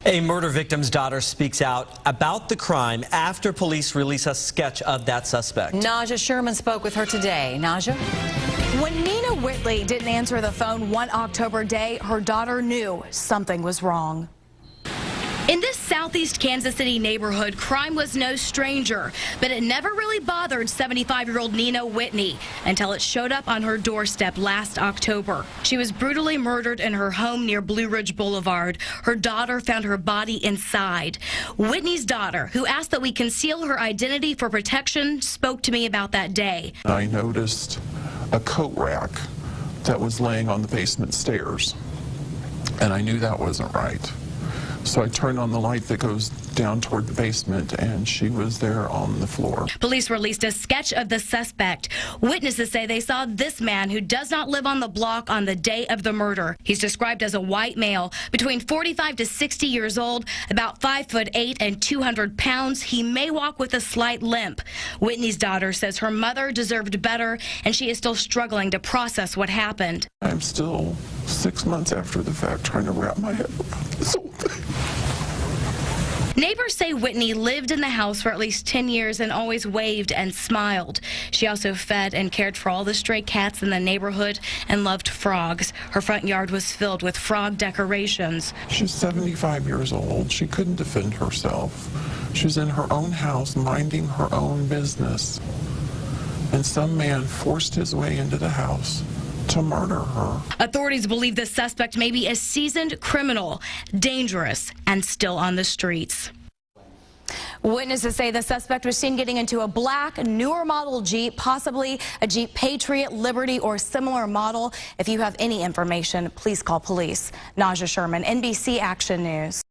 A murder victim's daughter speaks out about the crime after police release a sketch of that suspect. Naja Sherman spoke with her today. Naja? When Nina Whitney didn't answer the phone one October day, her daughter knew something was wrong. In this southeast Kansas City neighborhood, crime was no stranger, but it never really bothered 75-year-old Nina Whitney until it showed up on her doorstep last October. She was brutally murdered in her home near Blue Ridge Boulevard. Her daughter found her body inside. Whitney's daughter, who asked that we conceal her identity for protection, spoke to me about that day. I noticed a coat rack that was laying on the basement stairs, and I knew that wasn't right. So I turned on the light that goes down toward the basement, and she was there on the floor. Police released a sketch of the suspect. Witnesses say they saw this man who does not live on the block on the day of the murder. He's described as a white male, between 45 to 60 years old, about 5'8" and 200 pounds. He may walk with a slight limp. Whitney's daughter says her mother deserved better, and she is still struggling to process what happened. I'm still 6 months after the fact trying to wrap my head around this whole thing. Neighbors say Whitney lived in the house for at least 10 years and always waved and smiled. She also fed and cared for all the stray cats in the neighborhood and loved frogs. Her front yard was filled with frog decorations. She's 75 years old. She couldn't defend herself. She's in her own house minding her own business. And some man forced his way into the house to murder her. Authorities believe the suspect may be a seasoned criminal, dangerous, and still on the streets. Witnesses say the suspect was seen getting into a black, newer model Jeep, possibly a Jeep Patriot, Liberty, or similar model. If you have any information, please call police. Naja Sherman, NBC Action News.